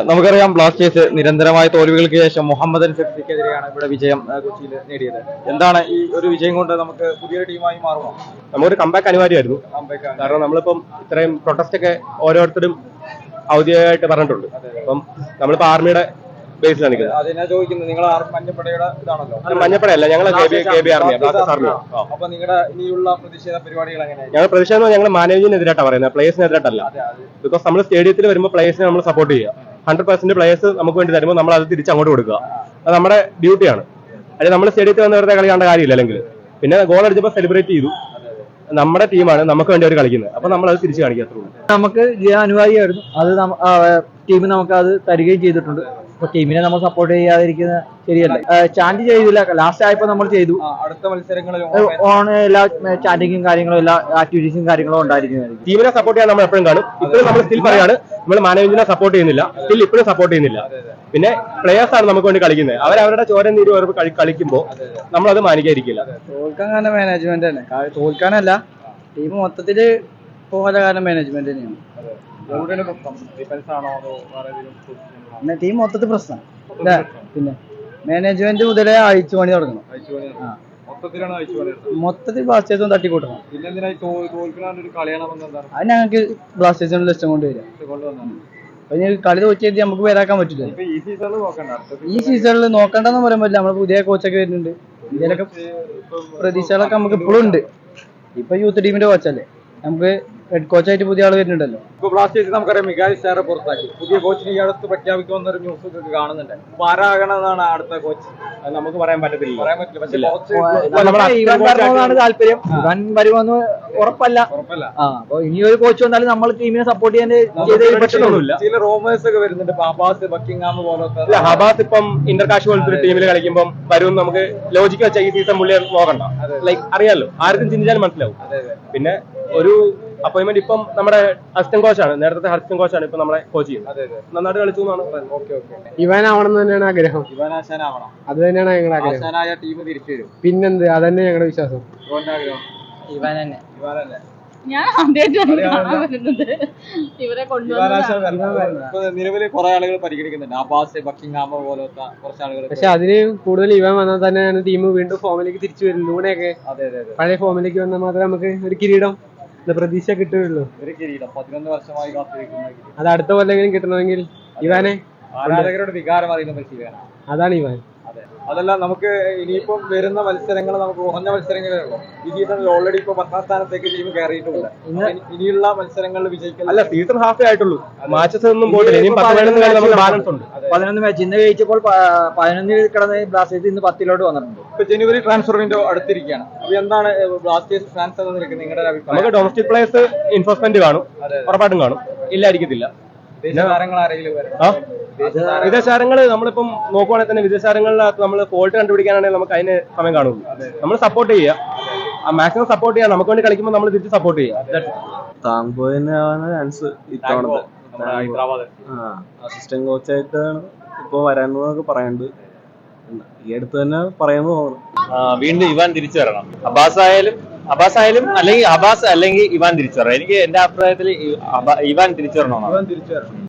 നമുക്കറിയാം ബ്ലാസ്റ്റേഴ്സ് നിരന്തരമായ തോൽവികൾക്ക് ശേഷം മുഹമ്മദൻ സെഫ്റ്റിക്കെതിരെയാണ് ഇവിടെ വിജയം കൊച്ചിയിൽ നേടിയത്. എന്താണ് ഈ ഒരു വിജയം കൊണ്ട് നമുക്ക് പുതിയൊരു ടീമായി മാറുമോ? നമുക്കൊരു കമ്പാക്ക് അനിവാര്യമായിരുന്നു. കാരണം നമ്മളിപ്പം ഇത്രയും പ്രൊട്ടസ്റ്റ് ഒക്കെ ഓരോരുത്തരും ഔദ്യോഗികമായിട്ട് പറഞ്ഞിട്ടുണ്ട്. അപ്പം നമ്മളിപ്പോ ആർമിയുടെ ബേസിലാണ് നിൽക്കുന്നത്. അതിനെ ചോദിക്കുന്നത് നിങ്ങൾ മഞ്ഞപ്പടയുടെ ഇതാണല്ലോ? മഞ്ഞപ്പടയല്ല, ഞങ്ങൾ KB ആർമി. അപ്പൊ നിങ്ങളുടെ ഇനിയുള്ള പ്രതിഷേധ പരിപാടികൾ എങ്ങനെയാണ്? ഞങ്ങൾ പ്രതിഷേധം ഞങ്ങൾ മാനേജ്മെന്റിനെതിരായിട്ടാണ് പറയുന്നത്, പ്ലേയേഴ്സിനെതിരായിട്ടല്ല. ബിക്കോസ് നമ്മൾ സ്റ്റേഡിയത്തിൽ വരുമ്പോൾ പ്ലേയേഴ്സിനെ നമ്മൾ സപ്പോർട്ട് ചെയ്യുക. 100% പ്ലേയേഴ്സ് നമുക്ക് വേണ്ടി തരുമ്പോൾ നമ്മൾ അത് തിരിച്ച് അങ്ങോട്ട് കൊടുക്കുക. അത് നമ്മുടെ ഡ്യൂട്ടിയാണ്. അല്ലെങ്കിൽ നമ്മൾ സ്റ്റേഡിയത്തിൽ വന്ന് വെറുതെ കളി കാണേണ്ട കാര്യമില്ല. അല്ലെങ്കിൽ പിന്നെ ഗോൾ അടിച്ചപ്പോൾ സെലിബ്രേറ്റ് ചെയ്തു. നമ്മുടെ ടീമാണ്, നമുക്ക് വേണ്ടി അവർ കളിക്കുന്നത്. അപ്പൊ നമ്മൾ അത് തിരിച്ചു കാണിക്കാത്തുള്ളൂ. നമുക്ക് അനിവാര്യമായിരുന്നു. അത് ടീം നമുക്ക് അത് തരികയും ചെയ്തിട്ടുണ്ട്. അപ്പൊ ടീമിനെ നമ്മൾ സപ്പോർട്ട് ചെയ്യാതിരിക്കുന്നത് ശരിയല്ല. ചാൻഡ് ചെയ്തില്ല, ലാസ്റ്റ് ആയപ്പോ നമ്മൾ ചെയ്തു. അടുത്ത മത്സരങ്ങളിൽ എല്ലാ ചാൻഡിങ്ങും കാര്യങ്ങളും എല്ലാ ആക്ടിവിറ്റീസും കാര്യങ്ങളും ഉണ്ടായിരിക്കുന്നതായിരിക്കും. ടീമിനെ സപ്പോർട്ട് ചെയ്യാൻ നമ്മൾ എപ്പോഴും കാണും. ഇപ്പോഴും നമ്മൾ സ്റ്റിൽ പറയാണ്, നമ്മൾ മാനേജ്മെന്റിനെ സപ്പോർട്ട് ചെയ്യുന്നില്ല, സ്റ്റിൽ ഇപ്പോഴും സപ്പോർട്ട് ചെയ്യുന്നില്ല. പിന്നെ പ്ലേയേഴ്സ് ആണ് നമുക്ക് വേണ്ടി കളിക്കുന്നത്. അവരവരുടെ ചോര നീര് കളിക്കുമ്പോൾ നമ്മളത് മാനിക്കാതിരിക്കില്ല. തോൽക്കാൻ കാരണം മാനേജ്മെന്റ് തന്നെ, തോൽക്കാനല്ല, ടീം മൊത്തത്തില് പോകാൻ കാരണം മാനേജ്മെന്റ് തന്നെയാണ്. ടീം മൊത്തത്തിൽ പ്രശ്നം. പിന്നെ മാനേജ്മെന്റ് മുതലേ അഴിച്ചു പണി തുടങ്ങണം. മൊത്തത്തിൽ ബ്ലാസ്റ്റേഴ്സും തട്ടിക്കൂട്ടണം. അത് ഞങ്ങൾക്ക് ബ്ലാസ്റ്റേഴ്സിനുള്ള ഇഷ്ടം കൊണ്ട് വരിക. അപ്പൊ കളി തോറ്റി നമുക്ക് വരാക്കാൻ പറ്റില്ല. ഈ സീസണിൽ നോക്കണ്ടെന്ന് പറയാൻ പറ്റില്ല. നമ്മള് പുതിയ കോച്ചൊക്കെ വരുന്നുണ്ട്. ഇന്ത്യയിലൊക്കെ പ്രതീക്ഷകളൊക്കെ നമുക്ക് ഇപ്പോഴും ഉണ്ട്. ഇപ്പൊ യൂത്ത് ടീമിന്റെ കോച്ചല്ലേ, നമുക്ക് ഹെഡ് കോച്ചായിട്ട് പുതിയ ആള് വരുന്നുണ്ടല്ലോ. ഇപ്പൊ ബ്ലാസ്റ്റേഴ്സ് നമുക്കറിയാം മികായൽ സാറെ പുറത്താക്കി, പുതിയ കോച്ചിനെ ഈ അടുത്ത് പ്രഖ്യാപിക്കുമെന്നൊരു ന്യൂസ് ഒക്കെ കാണുന്നുണ്ട്. അപ്പൊ ആരാകണമെന്നാണ് അടുത്ത കോച്ച്? നമുക്ക് പറയാൻ പറ്റത്തില്ല. താല്പര്യം. ഇവൻ വരുമെന്ന് ഉറപ്പല്ല. അപ്പൊ ഇനി ഒരു കോച്ച് വന്നാലും നമ്മൾ ടീമിനെ സപ്പോർട്ട് ചെയ്യാൻ ചില റൂമേഴ്സ് ഒക്കെ വരുന്നുണ്ട്. ഹബാസ്, ബക്കിംഗ്ഹാം പോലത്തെ. ഹബാസ് ഇപ്പം ഇന്റർകാഷ് പോലത്തെ ടീമിൽ കളിക്കുമ്പോൾ വരും. നമുക്ക് ലോജിക്ക് വെച്ച ഈ സീസൺ പുള്ളി നോക്കണ്ട. ലൈക്ക് അറിയാലോ, ആർക്കും ചിന്തിച്ചാലും മനസ്സിലാവും. പിന്നെ ഒരു അപ്പോയിന്റ്മെന്റ് ഇപ്പം നമ്മുടെ അസിസ്റ്റന്റ് കോച്ചാണ്, നേരത്തെ അസിസ്റ്റന്റ് കോച്ചാണ് ഇപ്പൊ നമ്മളെ കോച്ച് ചെയ്യുന്നത്. നന്നായിട്ട് കളിച്ചു എന്നാണ് പറയുന്നത്. ഇവാനാവണം തന്നെയാണ് ആഗ്രഹം. ഇവാനാശാനാവണം, അത് തന്നെയാണ് ഞങ്ങളുടെ ആഗ്രഹം. ടീം തിരിച്ചു വരും. പിന്നെന്ത്, അതന്നെ ഞങ്ങളുടെ വിശ്വാസം. ഇവാൻ തന്നെ. ഞാൻ ഇവരെ നിലവിൽ കുറെ ആളുകൾ പരിഗണിക്കുന്നുണ്ട്, അബ്ബാസ്, ബക്കിംഗ്ഹാം പോലത്തെ കുറച്ച് ആളുകൾ. പക്ഷെ അതിന് കൂടുതൽ ഇവാൻ വന്നാൽ തന്നെയാണ് ടീം വീണ്ടും ഫോമിലേക്ക് തിരിച്ചു വരും. ലൂണയൊക്കെ പഴയ ഫോമിലേക്ക് വന്നാൽ മാത്രമേ നമുക്ക് ഒരു കിരീടം പ്രതീക്ഷ കിട്ടുകയുള്ളൂ. ഒരു കിരീടം 11 വർഷമായി കാത്തിരിക്കുന്ന അത് അടുത്ത കൊല്ലെങ്കിലും കിട്ടണമെങ്കിൽ ഇവാനെ ആരാധകരുടെ വികാരം അറിയുന്ന മെസ്സിയാണ്. അതാണ് ഇവാൻ. അതല്ല, നമുക്ക് ഇനിയിപ്പം വരുന്ന മത്സരങ്ങൾ നമുക്ക് കുറഞ്ഞ മത്സരങ്ങളേ ഉള്ളൂ. ഈ സീസണിൽ ഓൾറെഡി ഇപ്പൊ 10ാം സ്ഥാനത്തേക്ക് ടീം കയറിയിട്ടുണ്ട്. ഇനിയുള്ള മത്സരങ്ങളിൽ വിജയിക്കാൻ അല്ല, സീസൺ ഹാഫേ ആയിട്ടുള്ളൂ. മാച്ചസ് ഒന്നും പോയിട്ടില്ല. ഇനിയും 11 ബാലൻസ് ഉണ്ട്. 11 മാച്ച് ഇന്ന് ജയിച്ചപ്പോൾ 11 കിടന്ന് ബ്ലാസ്റ്റേഴ്സ് ഇന്ന് 10 വന്നിട്ടുണ്ട്. ഇപ്പൊ ജനുവരി ട്രാൻസ്ഫർ വിൻഡോ അടുത്തിരിക്കുകയാണ്. അപ്പൊ എന്താണ് ബ്ലാസ്റ്റേഴ്സ് ഫാൻസ് എന്ന നിലയ്ക്ക് നിങ്ങളുടെ അഭിപ്രായം? നമുക്ക് ഡൊമസ്റ്റിക് പ്ലേയേഴ്സ് ഇൻവെസ്റ്റ്മെന്റ് കാണും, ഉറപ്പായിട്ടും കാണും, ഇല്ലായിരിക്കത്തില്ല. വിദേശ താരങ്ങൾ നമ്മളിപ്പം നോക്കുവാണെങ്കിൽ തന്നെ വിദേശ താരങ്ങളിനകത്ത് നമ്മൾ ഫോൾട്ട് കണ്ടുപിടിക്കാനാണെങ്കിൽ നമുക്ക് അതിന് സമയം കാണുള്ളൂ. നമ്മൾ സപ്പോർട്ട് ചെയ്യുക, മാക്സിമം സപ്പോർട്ട് ചെയ്യുക. നമുക്ക് വേണ്ടി കളിക്കുമ്പോൾ നമ്മൾ തിരിച്ച് സപ്പോർട്ട് ചെയ്യുക. ചാൻസ് അസിസ്റ്റന്റ് കോച്ചായിട്ടാണ് ഇപ്പൊ വരാനൊക്കെ പറയുന്നുണ്ട്. ഈ അടുത്ത് തന്നെ പറയുന്നു തോന്നുന്നു. വീണ്ടും ഇവാൻ തിരിച്ചു വരണം. അബ്ബാസ് ആയാലും അല്ലെങ്കിൽ അബ്ബാസ് അല്ലെങ്കിൽ ഇവാൻ തിരിച്ചു വരണം. എനിക്ക് എന്റെ അഭിപ്രായത്തിൽ ഇവാൻ തിരിച്ചു വരണമെന്നാണ്.